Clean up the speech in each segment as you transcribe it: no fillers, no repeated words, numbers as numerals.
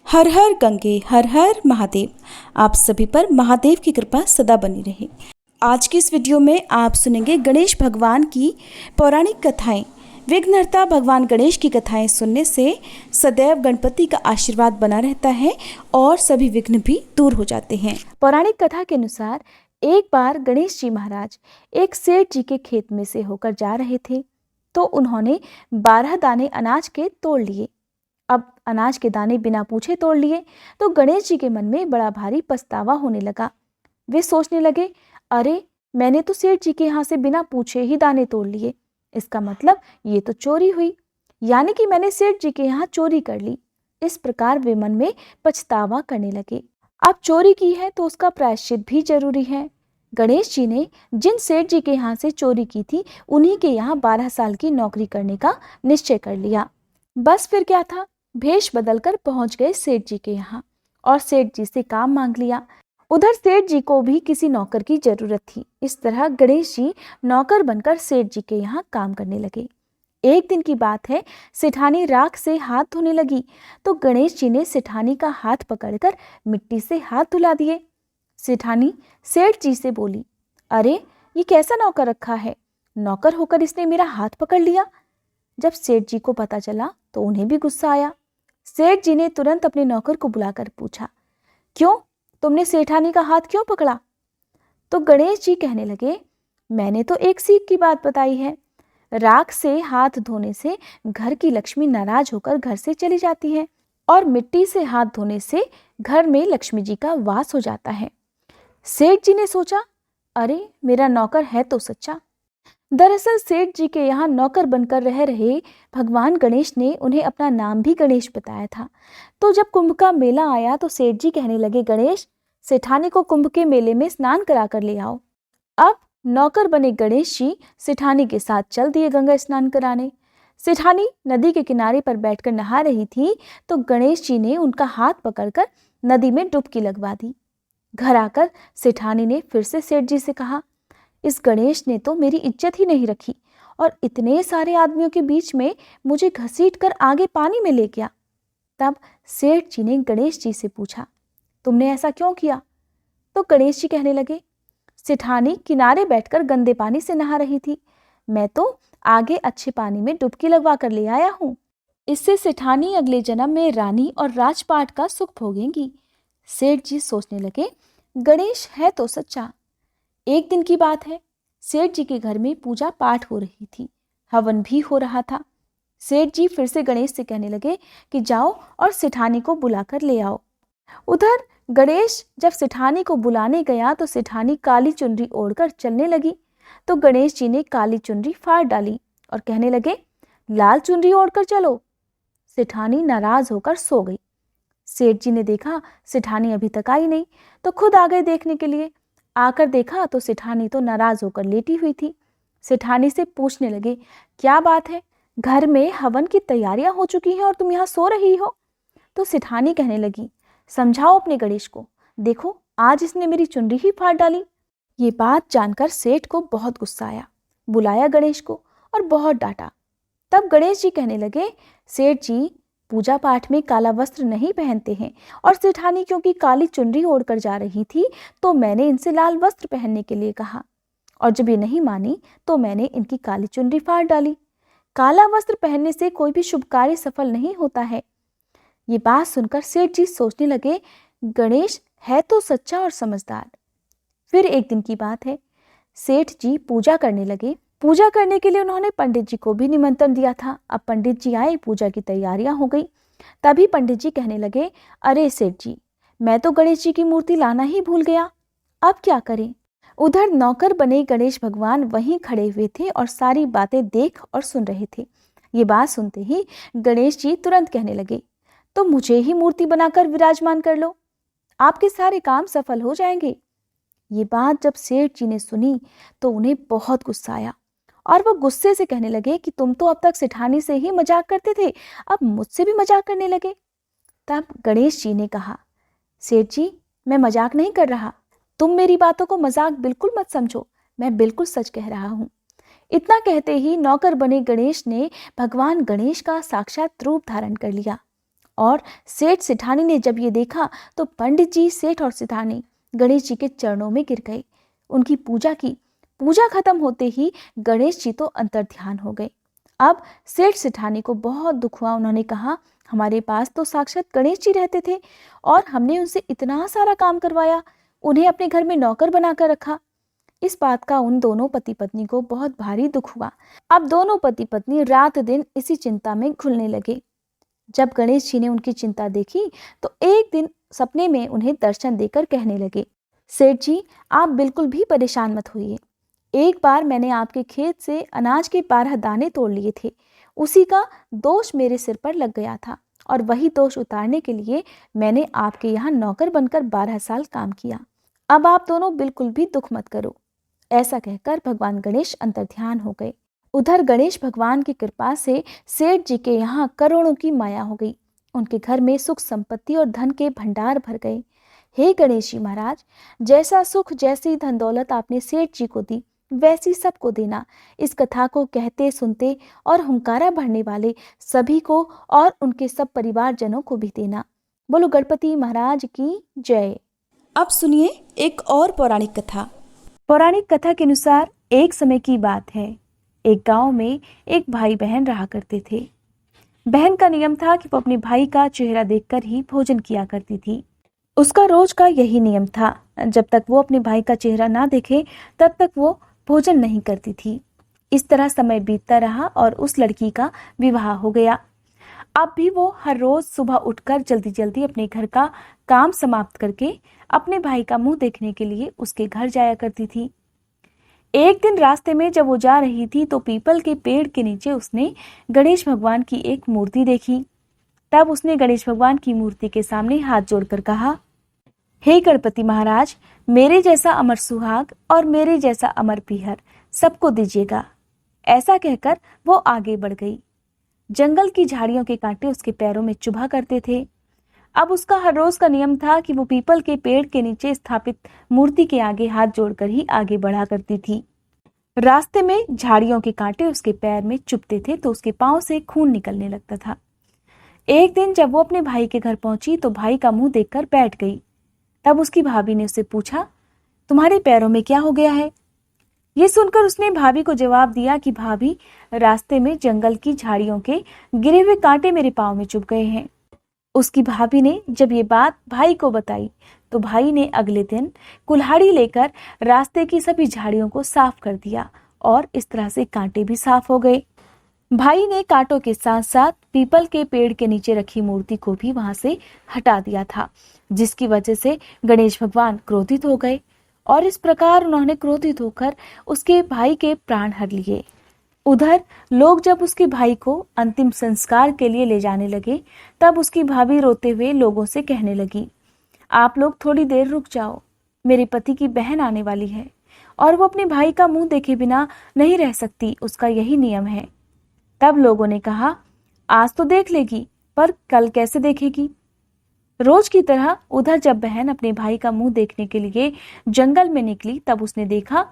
हर हर गंगे हर हर महादेव। आप सभी पर महादेव की कृपा सदा बनी रहे। आज की इस वीडियो में आप सुनेंगे गणेश भगवान की पौराणिक कथाएं। विघ्नहर्ता भगवान गणेश की कथाएं सुनने से सदैव गणपति का आशीर्वाद बना रहता है और सभी विघ्न भी दूर हो जाते हैं। पौराणिक कथा के अनुसार एक बार गणेश जी महाराज एक सेठ जी के खेत में से होकर जा रहे थे तो उन्होंने 12 दाने अनाज के तोड़ लिए। अब अनाज के दाने बिना पूछे तोड़ लिए तो गणेश जी के मन में बड़ा भारी पछतावा होने लगा। वे सोचने लगे, अरे मैंने तो सेठ जी के यहाँ से बिना पूछे ही दाने तोड़ लिए, इसका मतलब ये तो चोरी हुई, यानी कि मैंने सेठ जी के यहाँ चोरी कर ली। इस प्रकार वे मन में पछतावा करने लगे। अब चोरी की है तो उसका प्रायश्चित भी जरूरी है। गणेश जी ने जिन सेठ जी के यहाँ से चोरी की थी उन्हीं के यहाँ 12 साल की नौकरी करने का निश्चय कर लिया। बस फिर क्या था, भेष बदलकर पहुंच गए सेठ जी के यहाँ और सेठ जी से काम मांग लिया। उधर सेठ जी को भी किसी नौकर की जरूरत थी। इस तरह गणेश जी नौकर बनकर सेठ जी के यहाँ काम करने लगे। एक दिन की बात है, सेठानी राख से हाथ धोने लगी तो गणेश जी ने सेठानी का हाथ पकड़कर मिट्टी से हाथ धुला दिए। सेठानी सेठ जी से बोली, अरे ये कैसा नौकर रखा है, नौकर होकर इसने मेरा हाथ पकड़ लिया। जब सेठ जी को पता चला तो उन्हें भी गुस्सा आया। सेठ जी ने तुरंत अपने नौकर को बुलाकर पूछा, क्यों, तुमने सेठानी का हाथ क्यों पकड़ा? तो गणेश जी कहने लगे, मैंने तो एक सीख की बात बताई है। राख से हाथ धोने से घर की लक्ष्मी नाराज होकर घर से चली जाती है और मिट्टी से हाथ धोने से घर में लक्ष्मी जी का वास हो जाता है। सेठ जी ने सोचा, अरे मेरा नौकर है तो सच्चा। दरअसल सेठ जी के यहाँ नौकर बनकर रह रहे भगवान गणेश ने उन्हें अपना नाम भी गणेश बताया था। तो जब कुंभ का मेला आया तो सेठ जी कहने लगे, गणेश सेठानी को कुंभ के मेले में स्नान करा कर ले आओ। अब नौकर बने गणेश जी सेठानी के साथ चल दिए गंगा स्नान कराने। सेठानी नदी के किनारे पर बैठकर नहा रही थी तो गणेश जी ने उनका हाथ पकड़कर नदी में डुबकी लगवा दी। घर आकर सेठानी ने फिर से सेठ जी से कहा, इस गणेश ने तो मेरी इज्जत ही नहीं रखी और इतने सारे आदमियों के बीच में मुझे घसीटकर आगे पानी में ले गया। तब सेठ जी ने गणेश जी से पूछा, तुमने ऐसा क्यों किया? तो गणेश जी कहने लगे, सेठानी किनारे बैठकर गंदे पानी से नहा रही थी, मैं तो आगे अच्छे पानी में डुबकी लगवा कर ले आया हूँ। इससे सेठानी अगले जन्म में रानी और राजपाट का सुख भोगेंगी। सेठ जी सोचने लगे, गणेश है तो सच्चा। एक दिन की बात है, सेठ जी के घर में पूजा पाठ हो रही थी, हवन भी हो रहा था। सेठ जी फिर से गणेश से कहने लगे कि जाओ और सेठानी को बुलाकर ले आओ। उधर गणेश जब सेठानी को बुलाने गया तो सेठानी काली चुनरी ओढ़कर चलने लगी तो गणेश जी ने काली चुनरी फाड़ डाली और कहने लगे, लाल चुनरी ओढ़कर चलो। सेठानी नाराज होकर सो गई। सेठ जी ने देखा सेठानी अभी तक आई नहीं तो खुद आ गए देखने के लिए। आकर देखा तो सेठानी तो नाराज होकर लेटी हुई थी। सेठानी से पूछने लगे, क्या बात है, घर में हवन की तैयारियां हो चुकी हैं और तुम यहाँ सो रही हो? तो सेठानी कहने लगी, समझाओ अपने गणेश को, देखो आज इसने मेरी चुनरी ही फाड़ डाली। ये बात जानकर सेठ को बहुत गुस्सा आया। बुलाया गणेश को और बहुत डांटा। तब गणेश जी कहने लगे, सेठ जी पूजा पाठ में काला वस्त्र नहीं पहनते हैं और सेठानी क्योंकि काली चुनरी ओढ़कर जा रही थी तो मैंने इनसे लाल वस्त्र पहनने के लिए कहा और जब ये नहीं मानी तो मैंने इनकी काली चुनरी फाड़ डाली। काला वस्त्र पहनने से कोई भी शुभ कार्य सफल नहीं होता है। ये बात सुनकर सेठ जी सोचने लगे, गणेश है तो सच्चा और समझदार। फिर एक दिन की बात है, सेठ जी पूजा करने लगे। पूजा करने के लिए उन्होंने पंडित जी को भी निमंत्रण दिया था। अब पंडित जी आए, पूजा की तैयारियां हो गई। तभी पंडित जी कहने लगे, अरे सेठ जी, मैं तो गणेश जी की मूर्ति लाना ही भूल गया, अब क्या करें? उधर नौकर बने गणेश भगवान वहीं खड़े हुए थे और सारी बातें देख और सुन रहे थे। ये बात सुनते ही गणेश जी तुरंत कहने लगे, तो मुझे ही मूर्ति बनाकर विराजमान कर लो, आपके सारे काम सफल हो जाएंगे। ये बात जब सेठ जी ने सुनी तो उन्हें बहुत गुस्सा आया और वो गुस्से से कहने लगे कि तुम तो अब तक सेठानी से ही मजाक करते थे, अब मुझसे भी मजाक करने लगे। तब गणेश जी ने कहा, सेठ जी मैं मजाक नहीं कर रहा, तुम मेरी बातों को मजाक बिल्कुल मत समझो, मैं बिल्कुल सच कह रहा हूँ। इतना कहते ही नौकर बने गणेश ने भगवान गणेश का साक्षात रूप धारण कर लिया और सेठ सेठानी ने जब ये देखा तो पंडित जी, सेठ और सेठानी गणेश जी के चरणों में गिर गए। उनकी पूजा की। पूजा खत्म होते ही गणेश जी तो अंतर्ध्यान हो गए। अब सेठ सेठानी को बहुत दुख हुआ। उन्होंने कहा, हमारे पास तो साक्षात गणेश जी रहते थे और हमने उनसे इतना सारा काम करवाया, उन्हें अपने घर में नौकर बनाकर रखा। इस बात का उन दोनों पति पत्नी को बहुत भारी दुख हुआ। अब दोनों पति पत्नी रात दिन इसी चिंता में घुलने लगे। जब गणेश जी ने उनकी चिंता देखी तो एक दिन सपने में उन्हें दर्शन देकर कहने लगे, सेठ जी, आप बिल्कुल भी परेशान मत होइए। एक बार मैंने आपके खेत से अनाज के 12 दाने तोड़ लिए थे। उसी का दोष मेरे सिर पर लग गया था और वही दोष उतारने के लिए मैंने आपके यहाँ नौकर बनकर 12 साल काम किया। अब आप दोनों बिल्कुल भी दुख मत करो। ऐसा कहकर भगवान गणेश अंतर्ध्यान हो गए। उधर गणेश भगवान की कृपा से सेठ जी के यहाँ करोड़ों की माया हो गई। उनके घर में सुख संपत्ति और धन के भंडार भर गए। हे गणेश जी महाराज, जैसा सुख, जैसी धन दौलत आपने सेठ जी को दी, वैसी सबको देना। इस कथा को कहते सुनते और हुंकारा भरने वाले सभी को और उनके सब परिवारजनों को भी देना। बोलो गणपति महाराज की जय। अब सुनिए एक और पौराणिक कथा। पौराणिक कथा के अनुसार एक समय की बात है। एक गांव में एक भाई बहन रहा करते थे। बहन का नियम था कि वो अपने भाई का चेहरा देखकर ही भोजन किया करती थी। उसका रोज का यही नियम था। जब तक वो अपने भाई का चेहरा ना देखे तब तक वो भोजन नहीं करती थी। इस तरह समय बीतता रहा और उस लड़की का विवाह हो गया। अब भी वो हर रोज सुबह उठकर जल्दी जल्दी अपने घर का काम समाप्त करके अपने भाई का मुंह देखने के लिए उसके घर जाया करती थी। एक दिन रास्ते में जब वो जा रही थी तो पीपल के पेड़ के नीचे उसने गणेश भगवान की एक मूर्ति देखी। तब उसने गणेश भगवान की मूर्ति के सामने हाथ जोड़कर कहा, हे गणपति महाराज, मेरे जैसा अमर सुहाग और मेरे जैसा अमर पीहर सबको दीजिएगा। ऐसा कहकर वो आगे बढ़ गई। जंगल की झाड़ियों के कांटे उसके पैरों में चुभा करते थे। अब उसका हर रोज का नियम था कि वो पीपल के पेड़ के नीचे स्थापित मूर्ति के आगे हाथ जोड़कर ही आगे बढ़ा करती थी। रास्ते में झाड़ियों के कांटे उसके पैर में चुभते थे तो उसके पांव से खून निकलने लगता था। एक दिन जब वो अपने भाई के घर पहुंची तो भाई का मुंह देखकर बैठ गई। तब उसकी भाभी ने उससे पूछा, तुम्हारे पैरों में क्या हो गया है? ये सुनकर उसने भाभी को जवाब दिया कि भाभी, रास्ते में जंगल की झाड़ियों के गिरे हुए कांटे मेरे पांव में चुभ गए हैं। उसकी भाभी ने जब ये बात भाई को बताई तो भाई ने अगले दिन कुल्हाड़ी लेकर रास्ते की सभी झाड़ियों को साफ कर दिया और इस तरह से कांटे भी साफ हो गए। भाई ने कांटों के साथ साथ पीपल के पेड़ के नीचे रखी मूर्ति को भी वहां से हटा दिया था, जिसकी वजह से गणेश भगवान क्रोधित हो गए और इस प्रकार उन्होंने क्रोधित होकर उसके भाई के प्राण हर लिए। उधर लोग जब उसके भाई को अंतिम संस्कार के लिए ले जाने लगे तब उसकी भाभी रोते हुए लोगों से कहने लगी, आप लोग थोड़ी देर रुक जाओ, मेरे पति की बहन आने वाली है और वो अपने भाई का मुंह देखे बिना नहीं रह सकती, उसका यही नियम है। तब लोगों ने कहा, आज तो देख लेगी पर कल कैसे देखेगी? रोज की तरह उधर जब बहन अपने भाई का मुंह देखने के लिए जंगल में निकली तब उसने देखा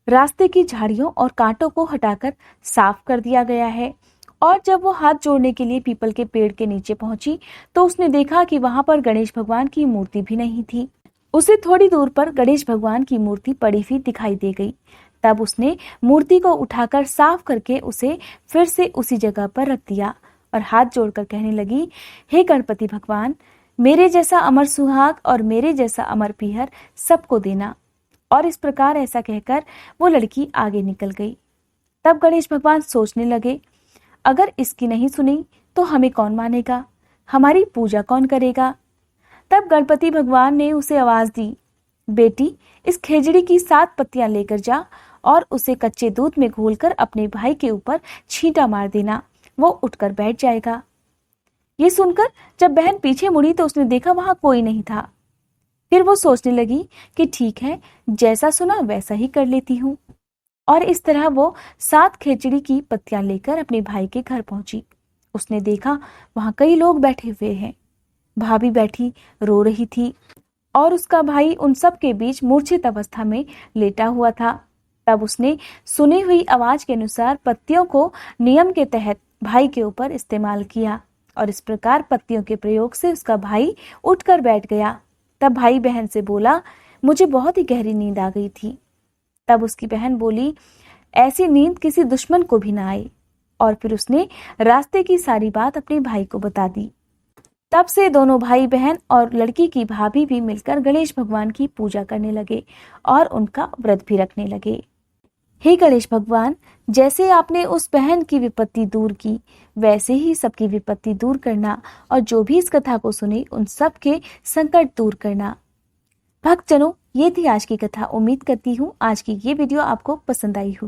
रास्ते की झाड़ियों और कांटों को हटाकर साफ कर दिया गया है। और जब वो हाथ जोड़ने के लिए पीपल के पेड़ के नीचे पहुंची तो उसने देखा कि वहां पर गणेश भगवान की मूर्ति भी नहीं थी। उसे थोड़ी दूर पर गणेश भगवान की मूर्ति पड़ी हुई दिखाई दे गई। तब उसने मूर्ति को उठाकर साफ करके उसे फिर से उसी जगह पर रख दिया और हाथ जोड़कर कहने लगी, हे गणपति भगवान, मेरे जैसा अमर सुहाग और मेरे जैसा अमर पीहर सबको देना। और इस प्रकार ऐसा कहकर वो लड़की आगे निकल गई। तब गणेश भगवान सोचने लगे, अगर इसकी नहीं सुनी तो हमें कौन मानेगा, हमारी पूजा कौन करेगा? तब गणपति भगवान ने उसे आवाज दी, बेटी, इस खेजड़ी की 7 पत्तियां लेकर जा और उसे कच्चे दूध में घोलकर अपने भाई के ऊपर छींटा मार देना, वो उठकर बैठ जाएगा। ये सुनकर जब बहन पीछे मुड़ी तो उसने देखा वहां कोई नहीं था। फिर वो सोचने लगी कि ठीक है, जैसा सुना वैसा ही कर लेती हूँ। और इस तरह वो 7 खेचड़ी की पत्तियां लेकर अपने भाई के घर पहुंची। उसने देखा वहां कई लोग बैठे हुए हैं। भाभी बैठी रो रही थी और उसका भाई उन सब के बीच मूर्छित अवस्था में लेटा हुआ था। तब उसने सुनी हुई आवाज के अनुसार पत्तियों को नियम के तहत भाई के ऊपर इस्तेमाल किया और इस प्रकार पत्तियों के प्रयोग से उसका भाई उठकर बैठ गया। तब भाई बहन से बोला, मुझे बहुत ही गहरी नींद आ गई थी। तब उसकी बहन बोली, ऐसी नींद किसी दुश्मन को भी ना आए। और फिर उसने रास्ते की सारी बात अपने भाई को बता दी। तब से दोनों भाई बहन और लड़की की भाभी भी मिलकर गणेश भगवान की पूजा करने लगे और उनका व्रत भी रखने लगे। हे गणेश भगवान, जैसे आपने उस बहन की विपत्ति दूर की, वैसे ही सबकी विपत्ति दूर करना और जो भी इस कथा को सुने उन सब के संकट दूर करना। भक्तजनों, ये थी आज की कथा। उम्मीद करती हूँ आज की ये वीडियो आपको पसंद आई होगी।